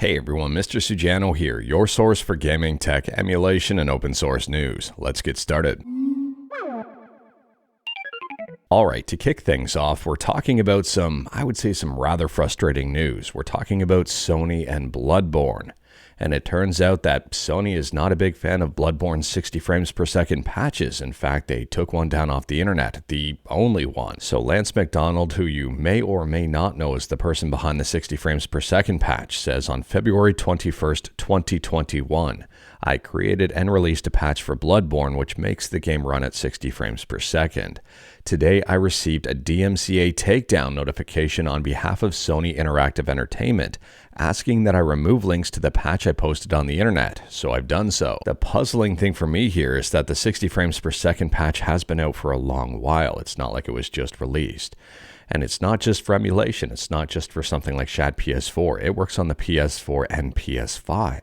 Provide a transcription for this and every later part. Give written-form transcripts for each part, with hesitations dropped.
Hey everyone, Mr. Sujano here, your source for gaming, tech, emulation, and open source news. Let's get started. Alright, to kick things off, we're talking about some rather frustrating news. We're talking about Sony and Bloodborne. And it turns out that Sony is not a big fan of Bloodborne's 60 frames per second patches. In fact, they took one down off the internet, the only one. So Lance McDonald, who you may or may not know is the person behind the 60 frames per second patch, says on February 21st, 2021, I created and released a patch for Bloodborne which makes the game run at 60 frames per second. Today I received a DMCA takedown notification on behalf of Sony Interactive Entertainment asking that I remove links to the patch I posted on the internet, so I've done so. The puzzling thing for me here is that the 60 frames per second patch has been out for a long while. It's not like it was just released. And it's not just for emulation, it's not just for something like Shad PS4, it works on the PS4 and PS5.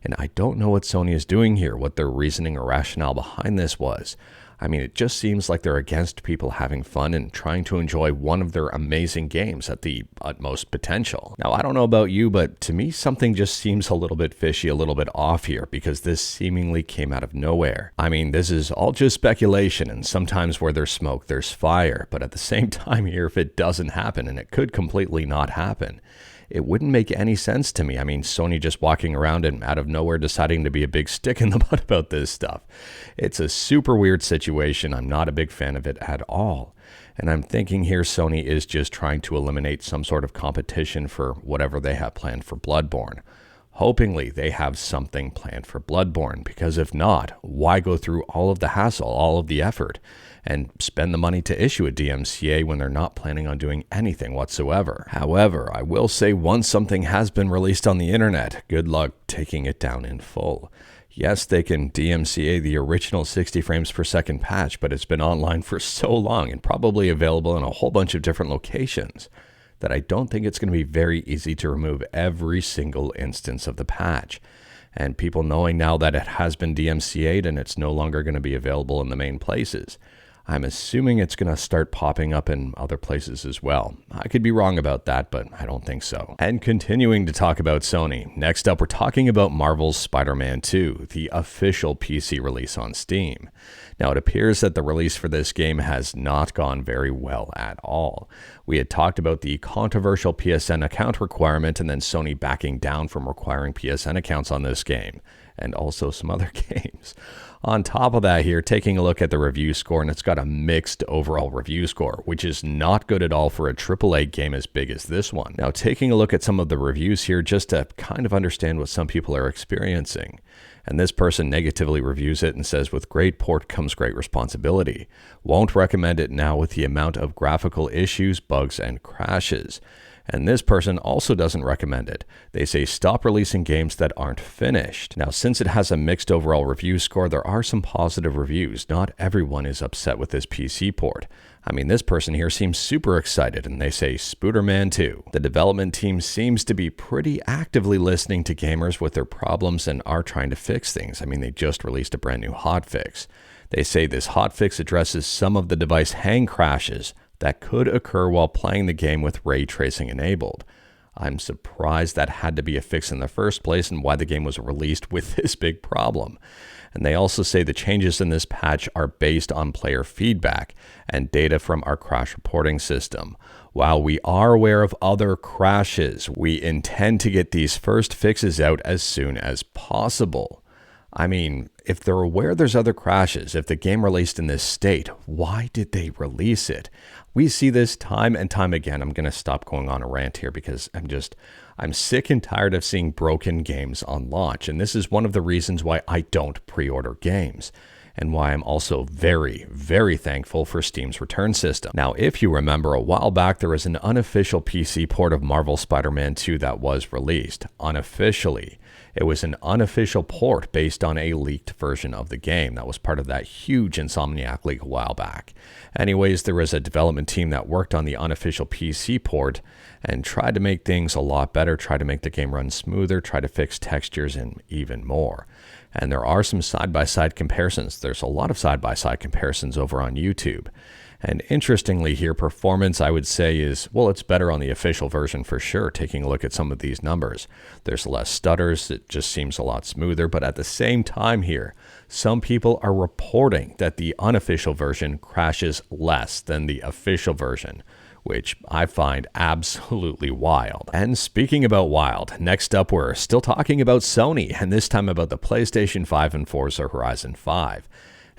And I don't know what Sony is doing here, what their reasoning or rationale behind this was. I mean, it just seems like they're against people having fun and trying to enjoy one of their amazing games at the utmost potential. Now, I don't know about you, but to me, something just seems a little bit fishy, a little bit off here, because this seemingly came out of nowhere. I mean, this is all just speculation, and sometimes where there's smoke, there's fire. But at the same time here, if it doesn't happen, and it could completely not happen, it wouldn't make any sense to me. I mean, Sony just walking around and out of nowhere deciding to be a big stick in the mud about this stuff. It's a super weird situation. I'm not a big fan of it at all. And I'm thinking here Sony is just trying to eliminate some sort of competition for whatever they have planned for Bloodborne. Hopingly, they have something planned for Bloodborne, because if not, why go through all of the hassle, all of the effort, and spend the money to issue a DMCA when they're not planning on doing anything whatsoever? However, I will say once something has been released on the internet, good luck taking it down in full. Yes, they can DMCA the original 60 frames per second patch, but it's been online for so long and probably available in a whole bunch of different locations that I don't think it's going to be very easy to remove every single instance of the patch. And people knowing now that it has been DMCA'd and it's no longer going to be available in the main places, I'm assuming it's going to start popping up in other places as well. I could be wrong about that, but I don't think so. And continuing to talk about Sony, next up we're talking about Marvel's Spider-Man 2, the official PC release on Steam. Now it appears that the release for this game has not gone very well at all. We had talked about the controversial PSN account requirement and then Sony backing down from requiring PSN accounts on this game, and also some other games. On top of that here, taking a look at the review score, and it's got a mixed overall review score, which is not good at all for a AAA game as big as this one. Now, taking a look at some of the reviews here just to kind of understand what some people are experiencing. And this person negatively reviews it and says, with great port comes great responsibility. Won't recommend it now with the amount of graphical issues, bugs, and crashes. And this person also doesn't recommend it. They say stop releasing games that aren't finished. Now, since it has a mixed overall review score, there are some positive reviews. Not everyone is upset with this PC port. I mean, this person here seems super excited, and they say Spooderman 2. The development team seems to be pretty actively listening to gamers with their problems and are trying to fix things. I mean, they just released a brand new hotfix. They say this hotfix addresses some of the device hang crashes that could occur while playing the game with ray tracing enabled. I'm surprised that had to be a fix in the first place and why the game was released with this big problem. And they also say the changes in this patch are based on player feedback and data from our crash reporting system. While we are aware of other crashes, we intend to get these first fixes out as soon as possible. I mean, if they're aware there's other crashes, if the game released in this state, why did they release it? We see this time and time again. I'm going to stop going on a rant here because I'm sick and tired of seeing broken games on launch. And this is one of the reasons why I don't pre-order games, and why I'm also very, very thankful for Steam's return system. Now, if you remember, a while back, there was an unofficial PC port of Marvel Spider-Man 2 that was released unofficially. It was an unofficial port based on a leaked version of the game that was part of that huge Insomniac leak a while back. Anyways, there was a development team that worked on the unofficial PC port, and tried to make things a lot better, tried to make the game run smoother, tried to fix textures and even more. And there are some side-by-side comparisons. There's a lot of side-by-side comparisons over on YouTube. And interestingly here, performance, I would say, is, well, it's better on the official version for sure, taking a look at some of these numbers. There's less stutters, it just seems a lot smoother, but at the same time here, some people are reporting that the unofficial version crashes less than the official version, which I find absolutely wild. And speaking about wild, next up we're still talking about Sony, and this time about the PlayStation 5 and Forza Horizon 5.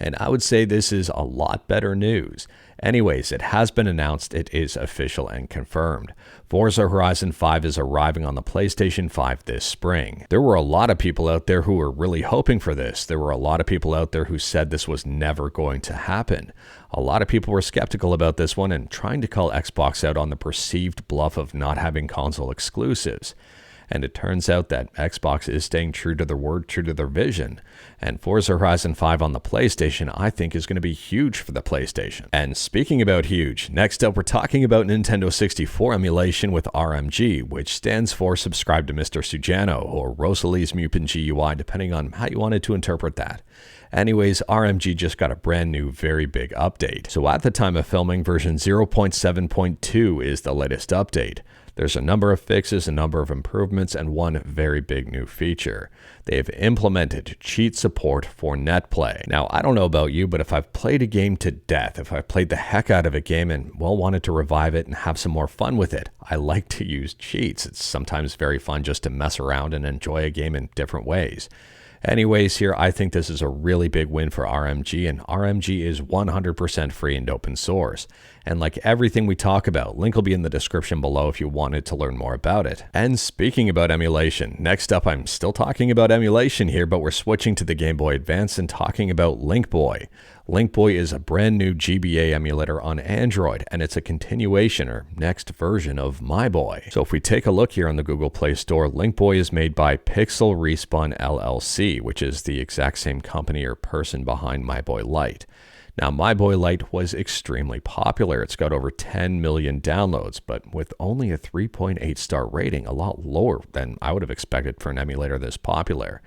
And I would say this is a lot better news. Anyways, it has been announced, it is official and confirmed. Forza Horizon 5 is arriving on the PlayStation 5 this spring. There were a lot of people out there who were really hoping for this. There were a lot of people out there who said this was never going to happen. A lot of people were skeptical about this one and trying to call Xbox out on the perceived bluff of not having console exclusives. And it turns out that Xbox is staying true to their word, true to their vision. And Forza Horizon 5 on the PlayStation, I think, is going to be huge for the PlayStation. And speaking about huge, next up we're talking about Nintendo 64 emulation with RMG, which stands for Subscribe to Mr. Sujano, or Rosalie's Mupen GUI, depending on how you wanted to interpret that. Anyways, RMG just got a brand new, very big update. So at the time of filming, version 0.7.2 is the latest update. There's a number of fixes, a number of improvements, and one very big new feature. They have implemented cheat support for netplay. Now, I don't know about you, but if I've played a game to death, if I've played the heck out of a game and, well, wanted to revive it and have some more fun with it, I like to use cheats. It's sometimes very fun just to mess around and enjoy a game in different ways. Anyways, here, I think this is a really big win for RMG, and RMG is 100% free and open source. And like everything we talk about, link will be in the description below if you wanted to learn more about it. And speaking about emulation, next up, I'm still talking about emulation here, but we're switching to the Game Boy Advance and talking about LinkBoy. LinkBoy is a brand new GBA emulator on Android, and it's a continuation or next version of MyBoy. So if we take a look here on the Google Play Store, LinkBoy is made by Pixel Respawn LLC, which is the exact same company or person behind MyBoy Lite. Now, MyBoy Lite was extremely popular. It's got over 10 million downloads, but with only a 3.8 star rating, a lot lower than I would have expected for an emulator this popular.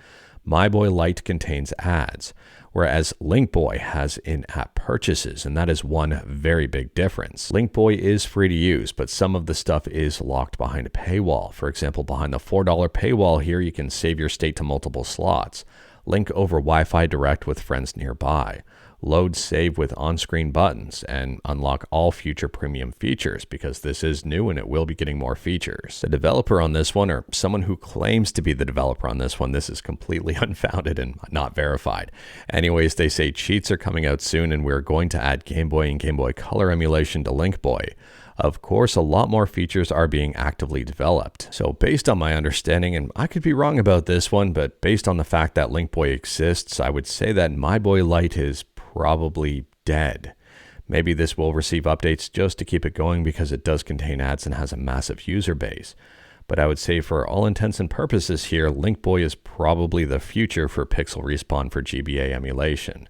MyBoy Lite contains ads, whereas LinkBoy has in-app purchases, and that is one very big difference. LinkBoy is free to use, but some of the stuff is locked behind a paywall. For example, behind the $4 paywall here, you can save your state to multiple slots, link over Wi-Fi direct with friends nearby, load save with on-screen buttons, and unlock all future premium features, because this is new and it will be getting more features. The developer on this one, or someone who claims to be the developer on this one, this is completely unfounded and not verified. Anyways, they say cheats are coming out soon and we're going to add Game Boy and Game Boy Color emulation to LinkBoy. Of course, a lot more features are being actively developed. So based on my understanding, and I could be wrong about this one, but based on the fact that LinkBoy exists, I would say that MyBoy Lite is probably dead. Maybe this will receive updates just to keep it going because it does contain ads and has a massive user base. But I would say for all intents and purposes here, LinkBoy is probably the future for Pixel Respawn for GBA emulation.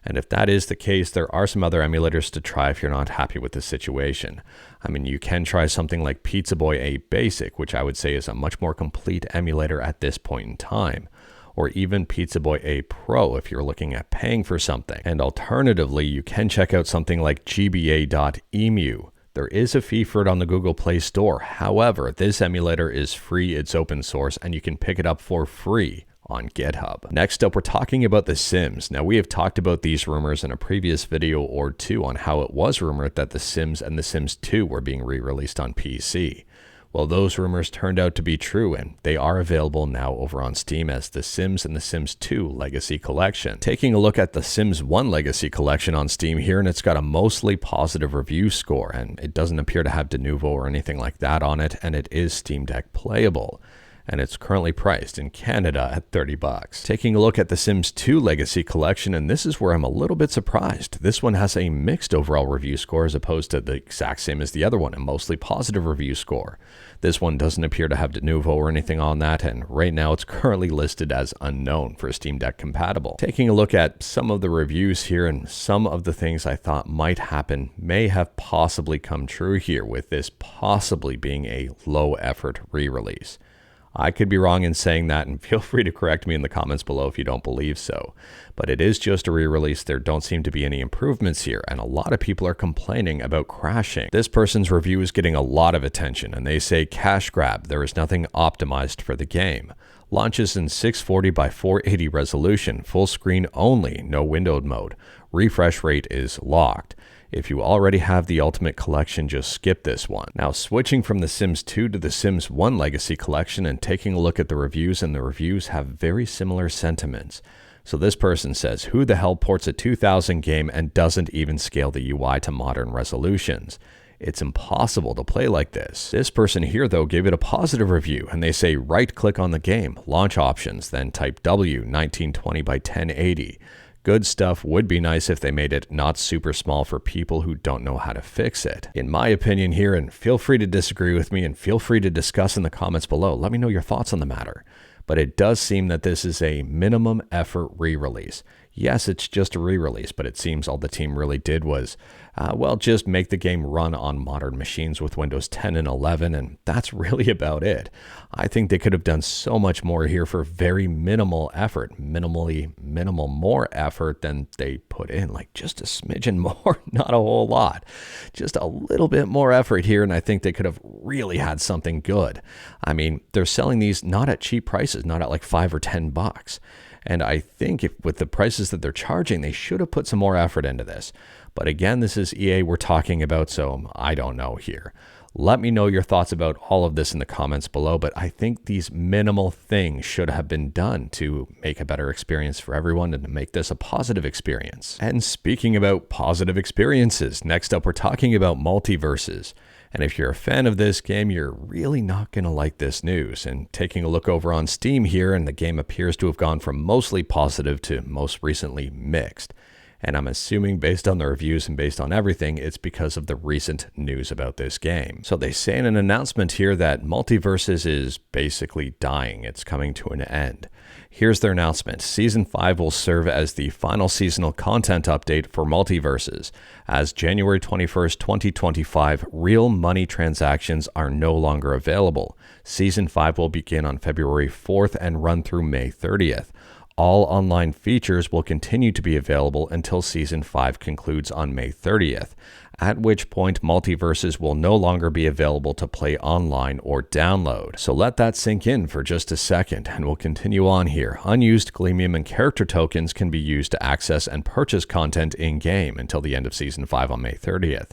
And if that is the case, there are some other emulators to try if you're not happy with the situation. I mean, you can try something like Pizza Boy A Basic, which I would say is a much more complete emulator at this point in time. Or even Pizza Boy A Pro if you're looking at paying for something. And alternatively, you can check out something like GBA.emu. There is a fee for it on the Google Play Store. However, this emulator is free, it's open source, and you can pick it up for free on GitHub. Next up, we're talking about The Sims. Now, we have talked about these rumors in a previous video or two on how it was rumored that The Sims and The Sims 2 were being re-released on PC. Well, those rumors turned out to be true, and they are available now over on Steam as The Sims and The Sims 2 Legacy Collection. Taking a look at The Sims 1 Legacy Collection on Steam here, and it's got a mostly positive review score, and it doesn't appear to have de novo or anything like that on it, and it is Steam Deck playable. and it's currently priced in Canada at $30. Taking a look at the Sims 2 Legacy Collection, and this is where I'm a little bit surprised. This one has a mixed overall review score as opposed to the exact same as the other one, a mostly positive review score. This one doesn't appear to have de novo or anything on that, and right now it's currently listed as unknown for Steam Deck compatible. Taking a look at some of the reviews here, and some of the things I thought might happen may have possibly come true here, with this possibly being a low effort re-release. I could be wrong in saying that, and feel free to correct me in the comments below if you don't believe so. But it is just a re-release. There don't seem to be any improvements here, and a lot of people are complaining about crashing. This person's review is getting a lot of attention, and they say, cash grab, there is nothing optimized for the game. Launches in 640 by 480 resolution, full screen only, no windowed mode. Refresh rate is locked. If you already have the Ultimate Collection, just skip this one. Now, switching from the Sims 2 to the Sims 1 Legacy Collection and taking a look at the reviews, and the reviews have very similar sentiments. So this person says, who the hell ports a 2000 game and doesn't even scale the UI to modern resolutions? It's impossible to play like this. This person here, though, gave it a positive review, and they say right-click on the game, launch options, then type W, 1920 by 1080. Good stuff. Would be nice if they made it not super small for people who don't know how to fix it. In my opinion here, and feel free to disagree with me and feel free to discuss in the comments below. Let me know your thoughts on the matter. But it does seem that this is a minimum effort re-release. Yes, it's just a re-release, but it seems all the team really did was, well, just make the game run on modern machines with Windows 10 and 11, and that's really about it. I think they could have done so much more here for very minimal effort, minimal more effort than they put in, like just a smidgen more, not a whole lot. Just a little bit more effort here, and I think they could have really had something good. I mean, they're selling these not at cheap prices, not at like $5 or $10. And I think with the prices that they're charging, they should have put some more effort into this. But again, this is EA we're talking about, so I don't know here. Let me know your thoughts about all of this in the comments below, but I think these minimal things should have been done to make a better experience for everyone and to make this a positive experience. And speaking about positive experiences, next up we're talking about MultiVersus. And if you're a fan of this game, you're really not going to like this news. And taking a look over on Steam here, and the game appears to have gone from mostly positive to most recently mixed. And I'm assuming based on the reviews and based on everything, it's because of the recent news about this game. So they say in an announcement here that MultiVersus is basically dying. It's coming to an end. Here's their announcement. Season 5 will serve as the final seasonal content update for MultiVersus. As January 21st, 2025, real money transactions are no longer available. Season 5 will begin on February 4th and run through May 30th. All online features will continue to be available until Season 5 concludes on May 30th, at which point MultiVersus will no longer be available to play online or download. So let that sink in for just a second, and we'll continue on here. Unused Gleamium and character tokens can be used to access and purchase content in-game until the end of Season 5 on May 30th.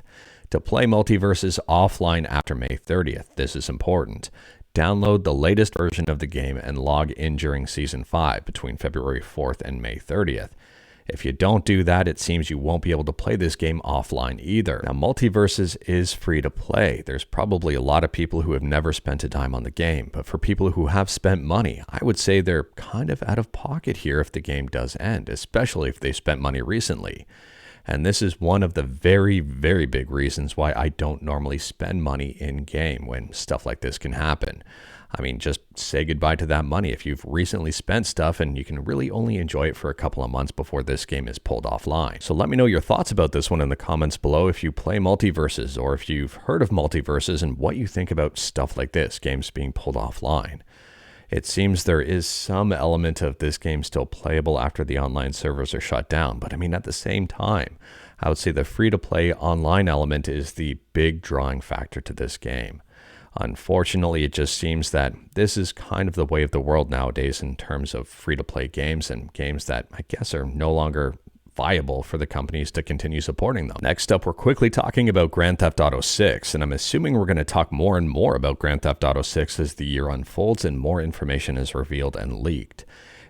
To play MultiVersus offline after May 30th, this is important. Download the latest version of the game and log in during Season 5 between February 4th and May 30th. If you don't do that, it seems you won't be able to play this game offline either. Now, MultiVersus is free to play. There's probably a lot of people who have never spent a dime on the game, but for people who have spent money, I would say they're kind of out of pocket here if the game does end, especially if they spent money recently. And this is one of the very, very big reasons why I don't normally spend money in-game when stuff like this can happen. I mean, just say goodbye to that money if you've recently spent stuff and you can really only enjoy it for a couple of months before this game is pulled offline. So let me know your thoughts about this one in the comments below if you play MultiVersus or if you've heard of MultiVersus and what you think about stuff like this, games being pulled offline. It seems there is some element of this game still playable after the online servers are shut down, but I mean, at the same time, I would say the free-to-play online element is the big drawing factor to this game. Unfortunately, it just seems that this is kind of the way of the world nowadays in terms of free-to-play games and games that I guess are no longer viable for the companies to continue supporting them. Next up, we're quickly talking about Grand Theft Auto 6, and I'm assuming we're going to talk more and more about Grand Theft Auto 6 as the year unfolds and more information is revealed and leaked.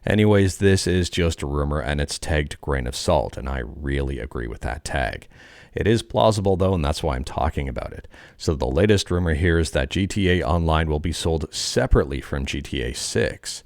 Anyways, this is just a rumor and it's tagged grain of salt, and I really agree with that tag. It is plausible though, and that's why I'm talking about it. So the latest rumor here is that GTA Online will be sold separately from GTA 6.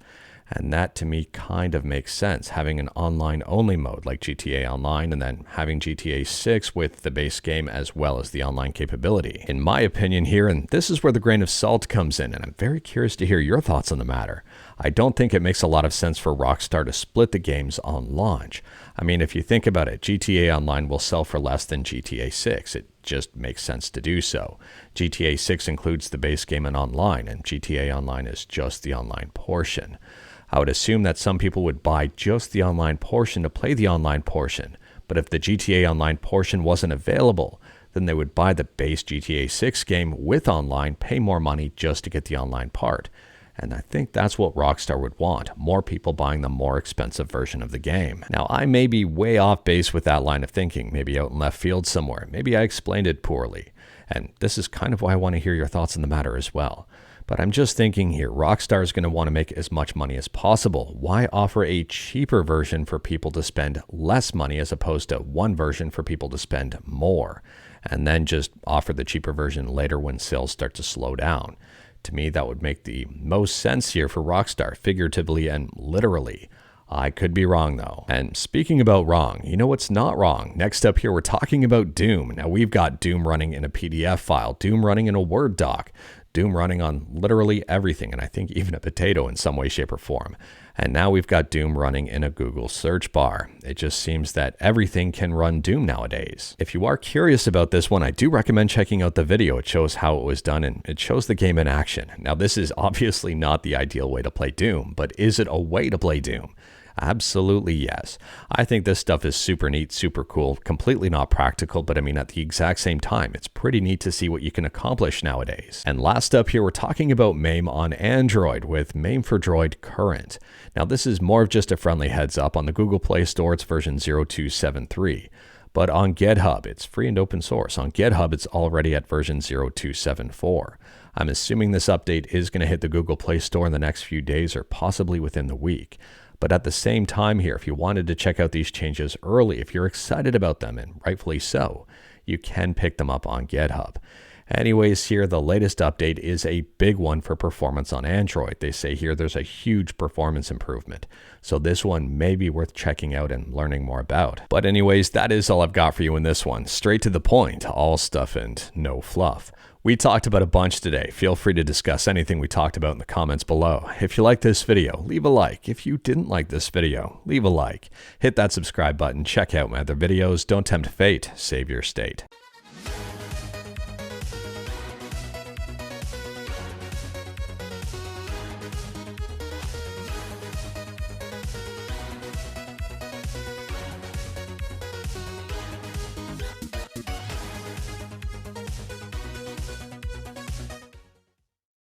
And that to me kind of makes sense, having an online only mode like GTA Online and then having GTA 6 with the base game as well as the online capability. In my opinion here, and this is where the grain of salt comes in, and I'm very curious to hear your thoughts on the matter. I don't think it makes a lot of sense for Rockstar to split the games on launch. I mean, if you think about it, GTA Online will sell for less than GTA 6. It just makes sense to do so. GTA 6 includes the base game and online, and GTA Online is just the online portion. I would assume that some people would buy just the online portion to play the online portion, but if the GTA Online portion wasn't available, then they would buy the base GTA 6 game with online, pay more money just to get the online part. And I think that's what Rockstar would want, more people buying the more expensive version of the game. Now, I may be way off base with that line of thinking, maybe out in left field somewhere, maybe I explained it poorly, and this is kind of why I want to hear your thoughts on the matter as well. But I'm just thinking here, Rockstar is going to want to make as much money as possible. Why offer a cheaper version for people to spend less money as opposed to one version for people to spend more? And then just offer the cheaper version later when sales start to slow down. To me, that would make the most sense here for Rockstar, figuratively and literally. I could be wrong though. And speaking about wrong, you know what's not wrong? Next up here, we're talking about Doom. Now we've got Doom running in a PDF file, Doom running in a Word doc, Doom running on literally everything, and I think even a potato in some way, shape, or form. And now we've got Doom running in a Google search bar. It just seems that everything can run Doom nowadays. If you are curious about this one, I do recommend checking out the video. It shows how it was done, and it shows the game in action. Now, this is obviously not the ideal way to play Doom, but is it a way to play Doom? Absolutely yes. I think this stuff is super neat, super cool, completely not practical, but I mean at the exact same time, it's pretty neat to see what you can accomplish nowadays. And last up here, we're talking about MAME on Android with MAME4Droid Current. Now this is more of just a friendly heads up. On the Google Play Store, it's version 0273. But on GitHub, it's free and open source. On GitHub, it's already at version 0274. I'm assuming this update is going to hit the Google Play Store in the next few days or possibly within the week. But at the same time here, if you wanted to check out these changes early, if you're excited about them, and rightfully so, you can pick them up on GitHub. Anyways, here, the latest update is a big one for performance on Android. They say here there's a huge performance improvement. So this one may be worth checking out and learning more about. But anyways, that is all I've got for you in this one. Straight to the point, all stuff and no fluff. We talked about a bunch today. Feel free to discuss anything we talked about in the comments below. If you liked this video, leave a like. If you didn't like this video, leave a like. Hit that subscribe button. Check out my other videos. Don't tempt fate. Save your state.